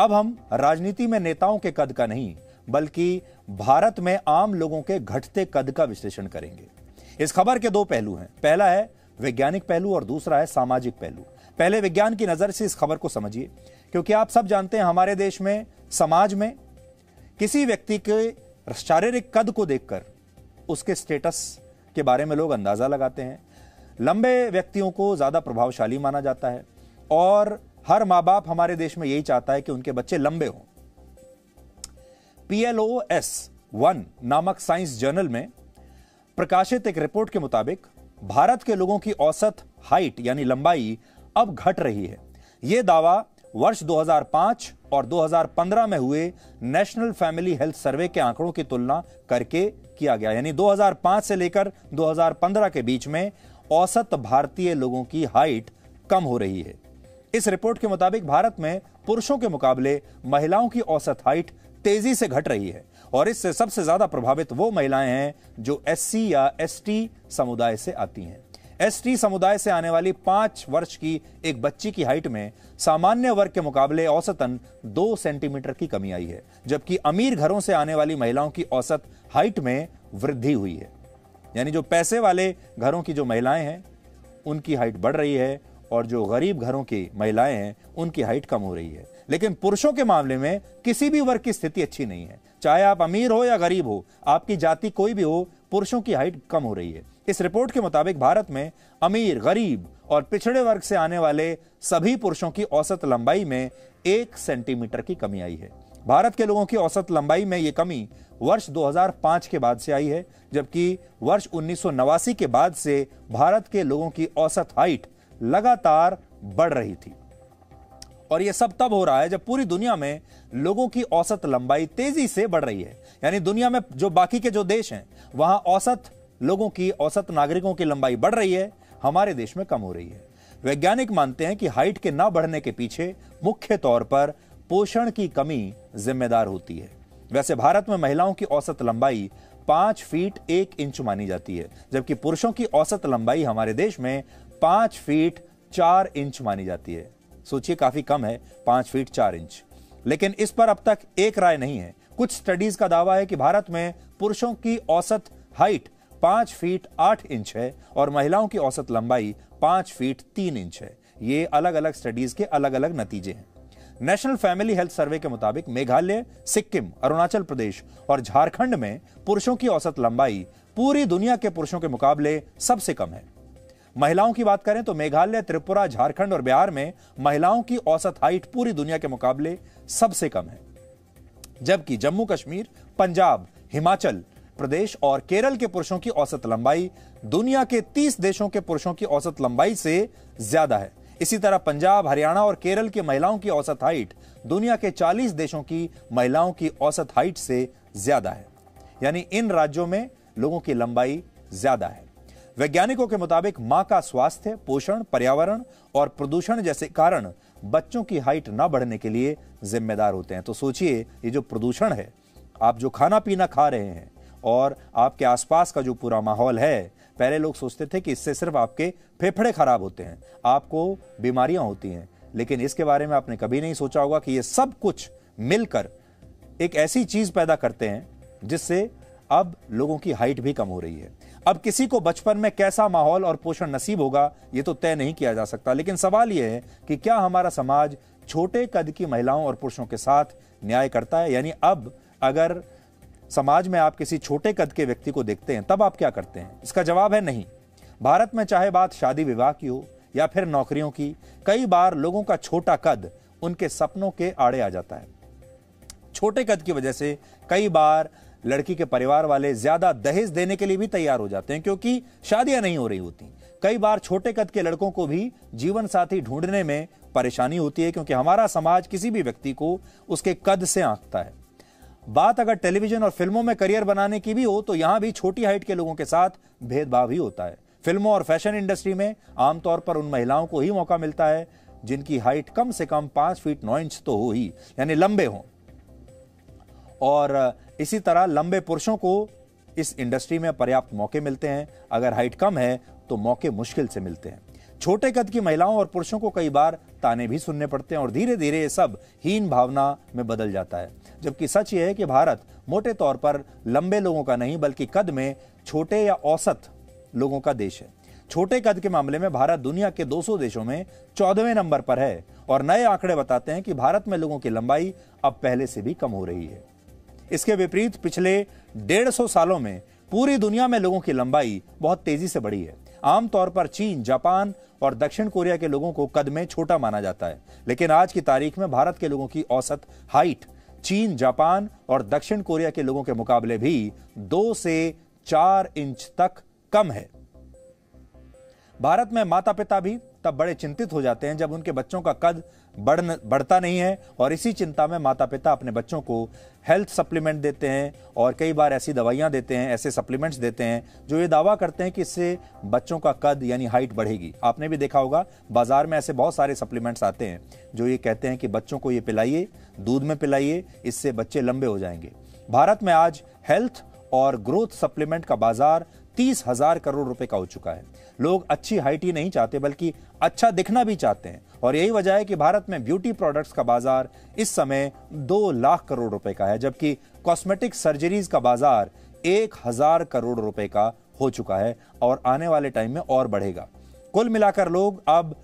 अब हम राजनीति में नेताओं के कद का नहीं, बल्कि भारत में आम लोगों के घटते कद का विश्लेषण करेंगे। इस खबर के दो पहलू हैं, पहला है वैज्ञानिक पहलू और दूसरा है सामाजिक पहलू। पहले विज्ञान की नजर से इस खबर को समझिए, क्योंकि आप सब जानते हैं हमारे देश में, समाज में किसी व्यक्ति के शारीरिक कद को देखकर उसके स्टेटस के बारे में लोग अंदाजा लगाते हैं। लंबे व्यक्तियों को ज्यादा प्रभावशाली माना जाता है और हर मां बाप हमारे देश में यही चाहता है कि उनके बच्चे लंबे हों। PLOS 1 नामक साइंस जर्नल में प्रकाशित एक रिपोर्ट के मुताबिक भारत के लोगों की औसत हाइट यानी लंबाई अब घट रही है। यह दावा वर्ष 2005 और 2015 में हुए नेशनल फैमिली हेल्थ सर्वे के आंकड़ों की तुलना करके किया गया। यानी 2005 से लेकर 2015 के बीच में औसत भारतीय लोगों की हाइट कम हो रही है। इस रिपोर्ट के मुताबिक भारत में पुरुषों के मुकाबले महिलाओं की औसत हाइट तेजी से घट रही है और इससे सबसे ज्यादा प्रभावित वो महिलाएं हैं जो SC या ST समुदाय से आती हैं। ST समुदाय से आने वाली 5 वर्ष की एक बच्ची की हाइट में सामान्य वर्ग के मुकाबले औसतन 2 सेंटीमीटर की कमी आई है, जबकि अमीर घरों से आने वाली महिलाओं की औसत हाइट में वृद्धि हुई है। यानी जो पैसे वाले घरों की जो महिलाएं हैं उनकी हाइट बढ़ रही है और जो गरीब घरों की महिलाएं हैं उनकी हाइट कम हो रही है। लेकिन पुरुषों के मामले में किसी भी वर्ग की स्थिति अच्छी नहीं है, चाहे आप अमीर हो या गरीब हो, आपकी जाति कोई भी हो, पुरुषों की हाइट कम हो रही है। इस रिपोर्ट के मुताबिक भारत में अमीर, गरीब और पिछड़े वर्ग से आने वाले सभी पुरुषों की औसत लंबाई में 1 सेंटीमीटर की कमी आई है। भारत के लोगों की औसत लंबाई में यह कमी वर्ष 2005 के बाद से आई है, जबकि वर्ष 1989 के बाद से भारत के लोगों की औसत हाइट लगातार बढ़ रही थी। और यह सब तब हो रहा है जब पूरी दुनिया में लोगों की औसत लंबाई तेजी से बढ़ रही है। यानी दुनिया में जो बाकी के जो देश हैं वहां औसत लोगों की, औसत नागरिकों की लंबाई बढ़ रही है, हमारे देश में कम हो रही है। वैज्ञानिक मानते हैं कि हाइट के ना बढ़ने के पीछे मुख्य तौर पर पोषण की कमी जिम्मेदार होती है। वैसे भारत में महिलाओं की औसत लंबाई 5 फीट 1 इंच मानी जाती है, जबकि पुरुषों की औसत लंबाई हमारे देश में 5 फीट 4 इंच मानी जाती है। सोचिए, काफी कम है 5 फीट 4 इंच। लेकिन इस पर अब तक एक राय नहीं है। कुछ स्टडीज का दावा है कि भारत में पुरुषों की औसत हाइट 5 फीट 8 इंच है और महिलाओं की औसत लंबाई 5 फीट 3 इंच है। ये अलग अलग स्टडीज के अलग अलग नतीजे हैं। नेशनल फैमिली हेल्थ सर्वे के मुताबिक मेघालय, सिक्किम, अरुणाचल प्रदेश और झारखंड में पुरुषों की औसत लंबाई पूरी दुनिया के पुरुषों के मुकाबले सबसे कम है। महिलाओं की बात करें तो मेघालय, त्रिपुरा, झारखंड और बिहार में महिलाओं की औसत हाइट पूरी दुनिया के मुकाबले सबसे कम है, जबकि जम्मू कश्मीर, पंजाब, हिमाचल प्रदेश और केरल के पुरुषों की औसत लंबाई दुनिया के 30 देशों के पुरुषों की औसत लंबाई से ज्यादा है। इसी तरह पंजाब, हरियाणा और केरल की महिलाओं की औसत हाइट दुनिया के 40 देशों की महिलाओं की औसत हाइट से ज्यादा है। यानी इन राज्यों में लोगों की लंबाई ज्यादा है। वैज्ञानिकों के मुताबिक मां का स्वास्थ्य, पोषण, पर्यावरण और प्रदूषण जैसे कारण बच्चों की हाइट न बढ़ने के लिए जिम्मेदार होते हैं। तो सोचिए, ये जो प्रदूषण है, आप जो खाना पीना खा रहे हैं और आपके आसपास का जो पूरा माहौल है, पहले लोग सोचते थे कि इससे सिर्फ आपके फेफड़े खराब होते हैं, आपको बीमारियां होती हैं, लेकिन इसके बारे में आपने कभी नहीं सोचा होगा कि ये सब कुछ मिलकर एक ऐसी चीज पैदा करते हैं जिससे अब लोगों की हाइट भी कम हो रही है। अब किसी को बचपन में कैसा माहौल और पोषण नसीब होगा यह तो तय नहीं किया जा सकता, लेकिन सवाल यह है कि क्या हमारा समाज छोटे कद की महिलाओं और पुरुषों के साथ न्याय करता है? यानी अब अगर समाज में आप किसी छोटे कद के व्यक्ति को देखते हैं तब आप क्या करते हैं? इसका जवाब है नहीं। भारत में चाहे बात शादी विवाह की हो या फिर नौकरियों की, कई बार लोगों का छोटा कद उनके सपनों के आड़े आ जाता है। छोटे कद की वजह से कई बार लड़की के परिवार वाले ज्यादा दहेज देने के लिए भी तैयार हो जाते हैं, क्योंकि शादियां नहीं हो रही होती। कई बार छोटे कद के लड़कों को भी जीवन साथी ढूंढने में परेशानी होती है, क्योंकि हमारा समाज किसी भी व्यक्ति को उसके कद से आंकता है। बात अगर टेलीविजन और फिल्मों में करियर बनाने की भी हो तो यहां भी छोटी हाइट के लोगों के साथ भेदभाव ही होता है। फिल्मों और फैशन इंडस्ट्री में आमतौर पर उन महिलाओं को ही मौका मिलता है जिनकी हाइट कम से कम 5 फीट 9 इंच तो हो ही, यानी लंबे हों। और इसी तरह लंबे पुरुषों को इस इंडस्ट्री में पर्याप्त मौके मिलते हैं। अगर हाइट कम है तो मौके मुश्किल से मिलते हैं। छोटे कद की महिलाओं और पुरुषों को कई बार ताने भी सुनने पड़ते हैं और धीरे धीरे ये सब हीन भावना में बदल जाता है। जबकि सच ये है कि भारत मोटे तौर पर लंबे लोगों का नहीं बल्कि कद में छोटे या औसत लोगों का देश है। छोटे कद के मामले में भारत दुनिया के 200 देशों में 14वें नंबर पर है और नए आंकड़े बताते हैं कि भारत में लोगों की लंबाई अब पहले से भी कम हो रही है। इसके विपरीत पिछले 150 सालों में पूरी दुनिया में लोगों की लंबाई बहुत तेजी से बढ़ी है। आमतौर पर चीन, जापान और दक्षिण कोरिया के लोगों को कद में छोटा माना जाता है, लेकिन आज की तारीख में भारत के लोगों की औसत हाइट चीन, जापान और दक्षिण कोरिया के लोगों के मुकाबले भी 2 से 4 इंच तक कम है। भारत में माता पिता भी तब बड़े चिंतित हो जाते हैं जब उनके बच्चों का कद बढ़ता नहीं है और इसी चिंता में माता पिता अपने बच्चों को हेल्थ सप्लीमेंट देते हैं और कई बार ऐसी दवाइयां देते हैं, ऐसे सप्लीमेंट्स देते हैं जो ये दावा करते हैं कि इससे बच्चों का कद यानी हाइट बढ़ेगी। आपने भी देखा होगा बाजार में ऐसे बहुत सारे सप्लीमेंट्स आते हैं जो ये कहते हैं कि बच्चों को ये पिलाइए, दूध में पिलाइए, इससे बच्चे लंबे हो जाएंगे। भारत में आज हेल्थ और ग्रोथ सप्लीमेंट का बाजार 30,000 करोड़ रुपए का हो चुका है। लोग अच्छी हाइट ही नहीं चाहते बल्कि अच्छा दिखना भी चाहते हैं और यही वजह है कि भारत में ब्यूटी प्रोडक्ट्स का बाजार इस समय 2 लाख करोड़ रुपए का है, जबकि कॉस्मेटिक सर्जरीज का बाजार 1,000 करोड़ रुपए का हो चुका है और आने वाले टाइम में और बढ़ेगा। कुल मिलाकर लोग अब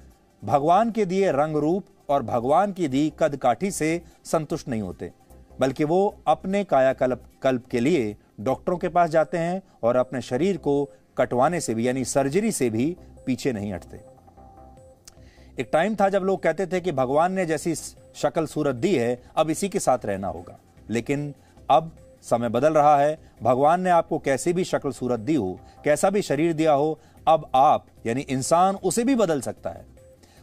भगवान के दिए रंग रूप और भगवान की दी कद काठी से संतुष्ट नहीं होते, बल्कि वो अपने कायाकल्प के लिए डॉक्टरों के पास जाते हैं और अपने शरीर को कटवाने से भी यानी सर्जरी से भी पीछे नहीं हटते। एक टाइम था जब लोग कहते थे कि भगवान ने जैसी शक्ल सूरत दी है अब इसी के साथ रहना होगा, लेकिन अब समय बदल रहा है। भगवान ने आपको कैसी भी शक्ल सूरत दी हो, कैसा भी शरीर दिया हो, अब आप यानी इंसान उसे भी बदल सकता है।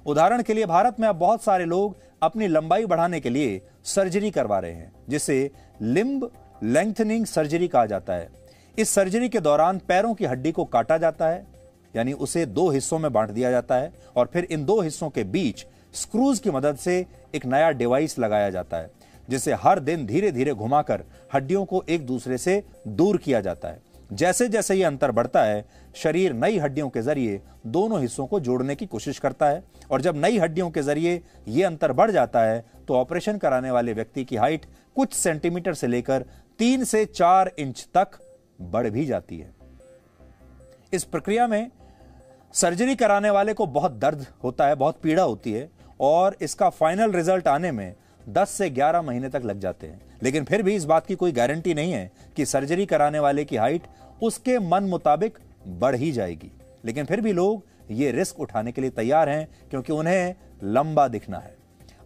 उदाहरण के लिए भारत में अब बहुत सारे लोग अपनी लंबाई बढ़ाने के लिए सर्जरी करवा रहे हैं, जिसे लिम्ब लेंथनिंग सर्जरी कहा जाता है। इस सर्जरी के दौरान पैरों की हड्डी को काटा जाता है, यानी उसे 2 हिस्सों में बांट दिया जाता है और फिर इन 2 हिस्सों के बीच स्क्रूज की मदद से एक नया डिवाइस लगाया जाता है, जिसे हर दिन धीरे धीरे घुमाकर हड्डियों को एक दूसरे से दूर किया जाता है। जैसे जैसे ये अंतर बढ़ता है, शरीर नई हड्डियों के जरिए दोनों हिस्सों को जोड़ने की कोशिश करता है और जब नई हड्डियों के जरिए ये अंतर बढ़ जाता है तो ऑपरेशन कराने वाले व्यक्ति की हाइट कुछ सेंटीमीटर से लेकर 3 से 4 इंच तक बढ़ भी जाती है। इस प्रक्रिया में सर्जरी कराने वाले को बहुत दर्द होता है, बहुत पीड़ा होती है और इसका फाइनल रिजल्ट आने में 10 से 11 महीने तक लग जाते हैं। लेकिन फिर भी इस बात की कोई गारंटी नहीं है कि सर्जरी कराने वाले की हाइट उसके मन मुताबिक बढ़ ही जाएगी, लेकिन फिर भी लोग ये रिस्क उठाने के लिए तैयार हैं क्योंकि उन्हें लंबा दिखना है।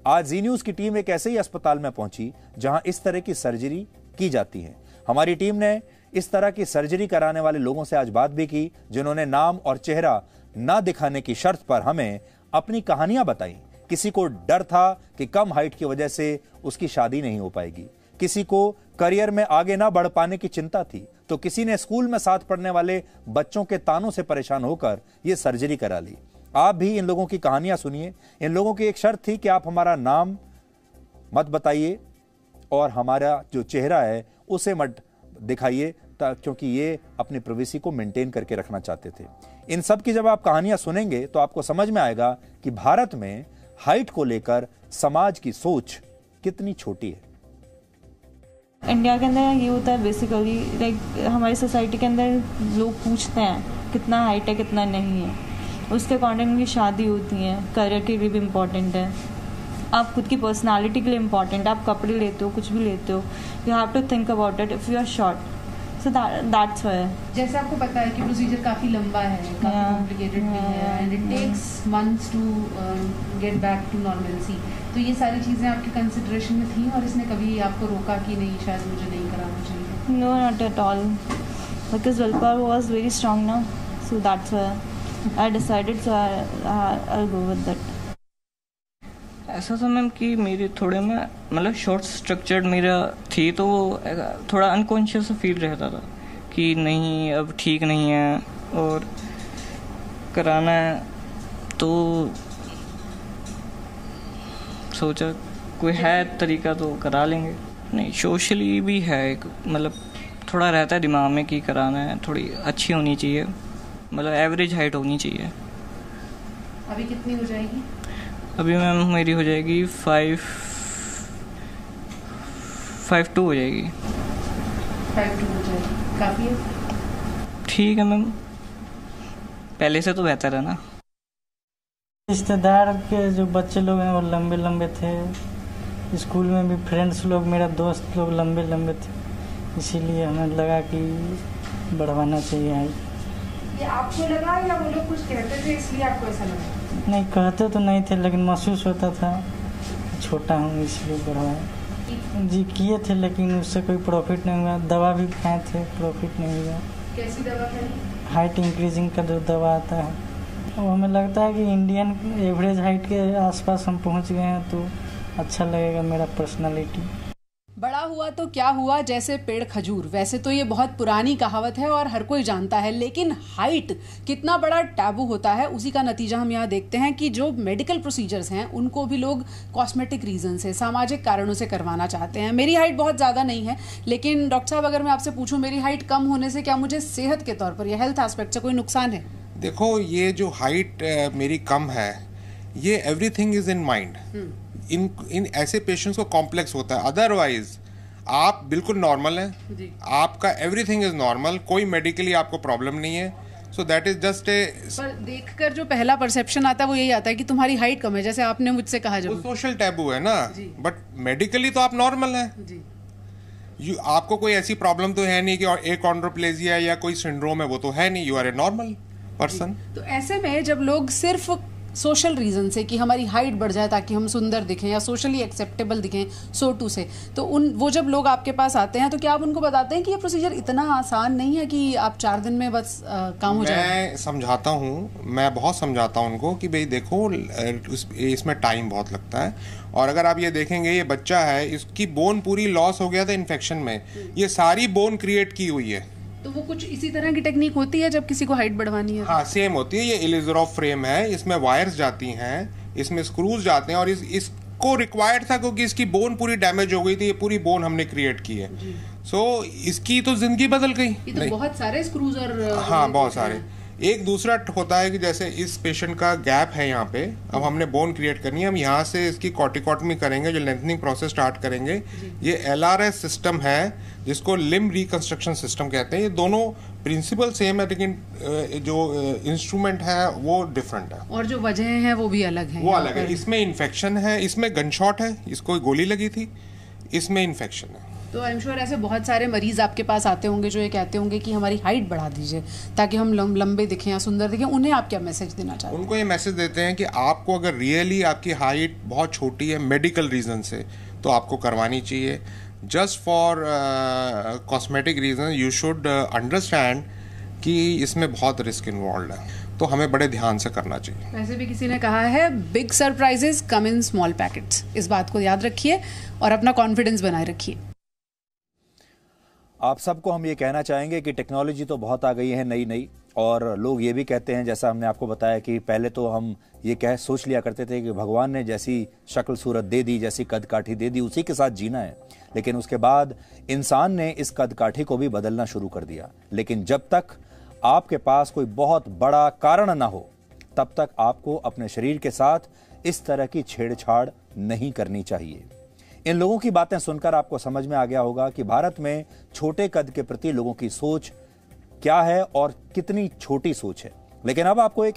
आज जी न्यूज की टीम एक ऐसे ही अस्पताल में पहुंची जहां इस तरह की सर्जरी की जाती है। हमारी टीम ने इस तरह की सर्जरी कराने वाले लोगों से आज बात भी की, जिन्होंने नाम और चेहरा ना दिखाने की शर्त पर हमें अपनी कहानियां बताई। किसी को डर था कि कम हाइट की वजह से उसकी शादी नहीं हो पाएगी, किसी को करियर में आगे ना बढ़ पाने की चिंता थी, तो किसी ने स्कूल में साथ पढ़ने वाले बच्चों के तानों से परेशान होकर यह सर्जरी करा ली। आप भी इन लोगों की कहानियां सुनिए। इन लोगों की एक शर्त थी कि आप हमारा नाम मत बताइए और हमारा जो चेहरा है उसे मत दिखाइए, क्योंकि ये अपनी प्राइवेसी को मेंटेन करके रखना चाहते थे। इन सब की जब आप कहानियां सुनेंगे तो आपको समझ में आएगा कि भारत में हाइट को लेकर समाज की सोच कितनी छोटी है। इंडिया के अंदर ये होता है बेसिकली, लाइक हमारी सोसाइटी के अंदर लोग पूछते हैं कितना हाइट है कितना नहीं है, उसके अकॉर्डिंग भी शादी होती है, करियर के लिए भी इम्पोर्टेंट है, आप खुद की पर्सनालिटी के लिए इम्पोर्टेंट है, आप कपड़े लेते हो कुछ भी लेते हो, you have to think about it if you are short, so that's why. जैसे आपको पता है कि प्रोसीजर काफ़ी लंबा है, काफ़ी कॉम्प्लिकेटेड भी है and it takes months to get back to normalcy, तो ये सारी चीज़ें आपके कंसिडरेशन में थी और इसने कभी आपको रोका कि नहीं शायद मुझे नहीं कराना चाहिए? No, not at all, because will power was very strong now, so that's why I decided, so I will go with that. ऐसा था मैम कि मेरे थोड़े में मतलब शॉर्ट स्ट्रक्चर्ड मेरा थी, तो वो थोड़ा अनकॉन्शियस फील रहता था कि नहीं अब ठीक नहीं है और कराना है, तो सोचा कोई है तरीका तो करा लेंगे। नहीं, सोशली भी है एक, मतलब थोड़ा रहता है दिमाग में कि कराना है, थोड़ी अच्छी होनी चाहिए, मतलब एवरेज हाइट होनी चाहिए। अभी कितनी हो जाएगी? अभी मैम मेरी हो जाएगी 5'2" हो जाएगी। 5'2" हो जाएगी, काफ़ी है। ठीक है मैम, पहले से तो बेहतर है ना। रिश्तेदार के जो बच्चे लोग हैं वो लंबे लंबे थे, स्कूल में भी फ्रेंड्स लोग, मेरा दोस्त लोग लंबे लंबे थे, इसीलिए हमें लगा कि बढ़वाना चाहिए हाइट। ये आपको लगा या वो लोग कुछ कहते थे इसलिए आपको ऐसा लगा? नहीं, कहते तो नहीं थे, लेकिन महसूस होता था छोटा हूँ इसलिए बढ़वाया। जी किए थे, लेकिन उससे कोई प्रॉफिट नहीं हुआ। दवा भी खाए थे, प्रॉफिट नहीं हुआ। कैसी दवा खाई? हाइट इंक्रीजिंग का जो दवा आता है, वो हमें लगता है कि इंडियन एवरेज हाइट के आसपास हम पहुंच गए हैं तो अच्छा लगेगा मेरा पर्सनालिटी। बड़ा हुआ तो क्या हुआ, जैसे पेड़ खजूर। वैसे तो ये बहुत पुरानी कहावत है और हर कोई जानता है, लेकिन हाइट कितना बड़ा टैबू होता है उसी का नतीजा हम यहाँ देखते हैं कि जो मेडिकल प्रोसीजर्स हैं उनको भी लोग कॉस्मेटिक रीजन से, सामाजिक कारणों से करवाना चाहते हैं। मेरी हाइट बहुत ज़्यादा नहीं है, लेकिन डॉक्टर साहब अगर मैं आपसे पूछूं मेरी हाइट कम होने से क्या मुझे सेहत के तौर पर या हेल्थ एस्पेक्ट से कोई नुकसान है? देखो, ये जो हाइट मेरी कम है, ये एवरीथिंग इज इन माइंड। इन ऐसे पेशेंट्स को कॉम्प्लेक्स होता है, अदरवाइज आप बिल्कुल नॉर्मल हैं, आपका एवरीथिंग इज नॉर्मल, कोई मेडिकली आपको प्रॉब्लम नहीं है। So that is just a. पर देखकर जो पहला परसेप्शन आता है वो यही आता है कि तुम्हारी हाइट कम है, जैसे आपने मुझसे कहा। जब सोशल टैबू है ना, बट मेडिकली तो आप नॉर्मल हैं। आपको कोई ऐसी प्रॉब्लम तो है नहीं कि एकॉन्ड्रोप्लेजिया या कोई सिंड्रोम है, वो तो है नहीं। You are a normal person. तो ऐसे में जब लोग सिर्फ सोशल रीजन से कि हमारी हाइट बढ़ जाए ताकि हम सुंदर दिखें या सोशली एक्सेप्टेबल दिखें, सो टू से, तो वो जब लोग आपके पास आते हैं तो क्या आप उनको बताते हैं कि ये प्रोसीजर इतना आसान नहीं है कि आप 4 दिन में बस काम हो जाए? मैं समझाता हूँ, मैं बहुत समझाता हूँ उनको कि भाई देखो, इसमें टाइम बहुत लगता है। और अगर आप ये देखेंगे, ये बच्चा है, इसकी बोन पूरी लॉस हो गया था इन्फेक्शन में, ये सारी बोन क्रिएट की हुई है। तो वो कुछ इसी तरह की टेक्निक होती है जब किसी को हाइट बढ़वानी है? हाँ, सेम होती है। ये इलिज़ारोव फ्रेम है, इसमें वायर्स जाती हैं, इसमें स्क्रूज जाते हैं, और इसको रिक्वायर्ड था क्योंकि इसकी बोन पूरी डैमेज हो गई थी। ये पूरी बोन हमने क्रिएट की है। सो इसकी तो जिंदगी बदल गई। ये तो बहुत सारे स्क्रूज और हाँ, बहुत सारे। एक दूसरा होता है कि जैसे इस पेशेंट का गैप है यहाँ पे, अब हमने बोन क्रिएट करनी है, हम यहाँ से इसकी कॉर्टिकॉटमी करेंगे, जो लेंथनिंग प्रोसेस स्टार्ट करेंगे। ये LRS सिस्टम है जिसको लिम्ब रिकंस्ट्रक्शन सिस्टम कहते हैं। ये दोनों प्रिंसिपल सेम है, लेकिन जो इंस्ट्रूमेंट है वो डिफरेंट है, और जो वजह है वो भी अलग है। वो अलग है। इसमें इन्फेक्शन है, इसमें गनशॉट है, इसको गोली लगी थी, इसमें इन्फेक्शन है। तो आई एम श्योर ऐसे बहुत सारे मरीज आपके पास आते होंगे जो ये कहते होंगे कि हमारी हाइट बढ़ा दीजिए ताकि हम लंबे दिखें या सुंदर दिखें। उन्हें आप क्या मैसेज देना चाहते हैं? उनको ये मैसेज देते हैं कि आपको अगर रियली आपकी हाइट बहुत छोटी है मेडिकल रीजन से, तो आपको करवानी चाहिए। Just for cosmetic reason you should understand कि इसमें बहुत रिस्क इन्वॉल्व है, तो हमें बड़े ध्यान से करना चाहिए। वैसे भी किसी ने कहा है, big surprises come in small packets. इस बात को याद रखिए और अपना कॉन्फिडेंस बनाए रखिए। आप सबको हम ये कहना चाहेंगे कि टेक्नोलॉजी तो बहुत आ गई है नई, और लोग ये भी कहते हैं, जैसा हमने आपको बताया कि पहले तो हम ये सोच लिया करते थे कि भगवान ने जैसी शक्ल सूरत दे दी, जैसी कद काठी दे दी, उसी के साथ जीना है। लेकिन उसके बाद इंसान ने इस कद काठी को भी बदलना शुरू कर दिया। लेकिन जब तक आपके पास कोई बहुत बड़ा कारण ना हो, तब तक आपको अपने शरीर के साथ इस तरह की छेड़छाड़ नहीं करनी चाहिए। इन लोगों की बातें सुनकर आपको समझ में आ गया होगा कि भारत में छोटे कद के प्रति लोगों की सोच क्या है और कितनी छोटी सोच है। लेकिन अब आपको एक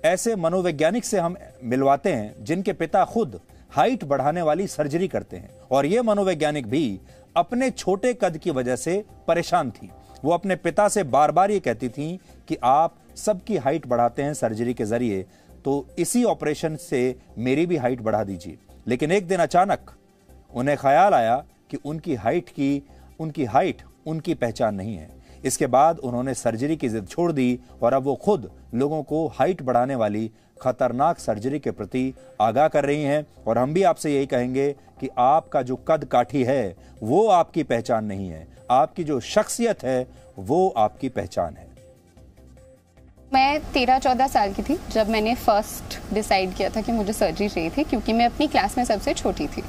ऐसे मनोवैज्ञानिक से हम मिलवाते हैं जिनके पिता खुद हाइट बढ़ाने वाली सर्जरी करते हैं, और यह मनोवैज्ञानिक भी अपने छोटे कद की वजह से परेशान थी। वो अपने पिता से बार बार ये कहती थी कि आप सबकी हाइट बढ़ाते हैं सर्जरी के जरिए, तो इसी ऑपरेशन से मेरी भी हाइट बढ़ा दीजिए। लेकिन एक दिन अचानक उन्हें ख्याल आया कि उनकी हाइट उनकी पहचान नहीं है। इसके बाद उन्होंने सर्जरी की जिद छोड़ दी और अब वो खुद लोगों को हाइट बढ़ाने वाली खतरनाक सर्जरी के प्रति आगाह कर रही हैं। और हम भी आपसे यही कहेंगे कि आपका जो कद काठी है वो आपकी पहचान नहीं है, आपकी जो शख्सियत है वो आपकी पहचान है। मैं 13-14 साल की थी जब मैंने फर्स्ट डिसाइड किया था कि मुझे सर्जरी चाहिए थी, क्योंकि मैं अपनी क्लास में सबसे छोटी थी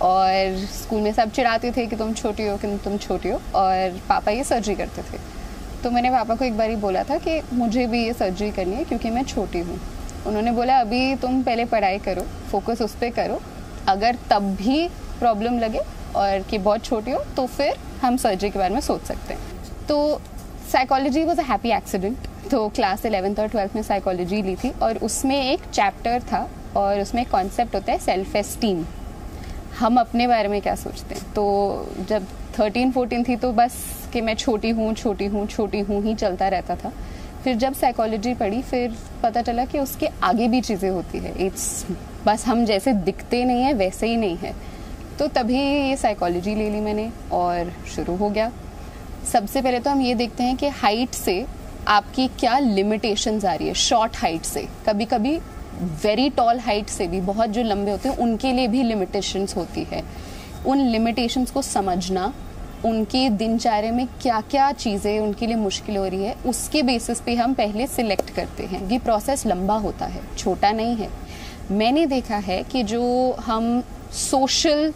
और स्कूल में सब चिढ़ाते थे कि तुम छोटी हो, कि तुम छोटी हो, और पापा ये सर्जरी करते थे। तो मैंने पापा को एक बार ही बोला था कि मुझे भी ये सर्जरी करनी है क्योंकि मैं छोटी हूँ। उन्होंने बोला अभी तुम पहले पढ़ाई करो, फोकस उस पर करो, अगर तब भी प्रॉब्लम लगे और कि बहुत छोटी हो तो फिर हम सर्जरी के बारे में सोच सकते हैं। तो psychology was a happy accident. तो क्लास 11th और 12th में साइकोलॉजी ली थी और उसमें एक चैप्टर था और उसमें कॉन्सेप्ट होता है सेल्फ एस्टीम, हम अपने बारे में क्या सोचते हैं। तो जब 13-14 थी तो बस कि मैं छोटी हूँ ही चलता रहता था। फिर जब साइकोलॉजी पढ़ी फिर पता चला कि उसके आगे भी चीज़ें होती है, इट्स बस हम जैसे दिखते नहीं है वैसे ही नहीं है। तो तभी ये साइकोलॉजी ले ली मैंने और शुरू हो गया। सबसे पहले तो हम ये देखते हैं कि हाइट से आपकी क्या लिमिटेशंस आ रही है। शॉर्ट हाइट से, कभी कभी वेरी टॉल हाइट से भी, बहुत जो लंबे होते हैं उनके लिए भी लिमिटेशंस होती है। उन लिमिटेशंस को समझना, उनके दिनचर्या में क्या क्या चीज़ें उनके लिए मुश्किल हो रही है, उसके बेसिस पे हम पहले सिलेक्ट करते हैं। ये प्रोसेस लंबा होता है, छोटा नहीं है। मैंने देखा है कि जो हम सोशल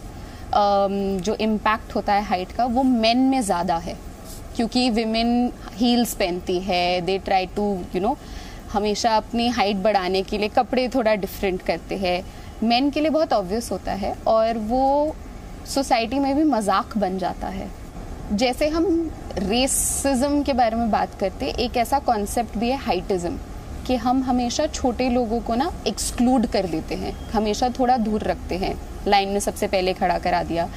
जो इम्पैक्ट होता है हाइट का वो मेन में ज़्यादा है, क्योंकि विमेन हील्स पहनती है, दे ट्राई टू हमेशा अपनी हाइट बढ़ाने के लिए कपड़े थोड़ा डिफरेंट करते हैं। मेन के लिए बहुत ऑब्वियस होता है और वो सोसाइटी में भी मजाक बन जाता है। जैसे हम रेसिज्म के बारे में बात करते, एक ऐसा कॉन्सेप्ट भी है हाइटिज्म, कि हम हमेशा छोटे लोगों को ना एक्सक्लूड कर देते हैं, हमेशा थोड़ा दूर रखते हैं, लाइन में सबसे पहले खड़ा करा दिया।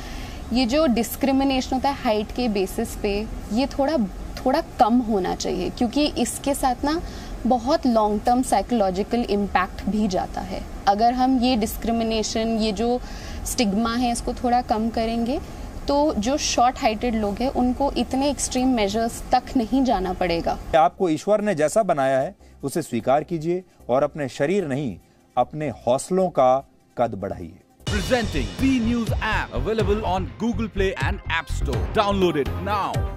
ये जो डिस्क्रिमिनेशन होता है हाइट के बेसिस पे, ये थोड़ा कम होना चाहिए, क्योंकि इसके साथ ना बहुत लॉन्ग टर्म साइकोलॉजिकल इम्पैक्ट भी जाता है। अगर हम ये डिस्क्रिमिनेशन, ये जो स्टिग्मा है, इसको थोड़ा कम करेंगे तो जो शॉर्ट हाइटेड लोग हैं उनको इतने एक्सट्रीम मेजर्स तक नहीं जाना पड़ेगा। आपको ईश्वर ने जैसा बनाया है उसे स्वीकार कीजिए और अपने शरीर नहीं, अपने हौसलों का कद बढ़ाइए। Presenting B News app, available on Google Play and App Store. Download it now.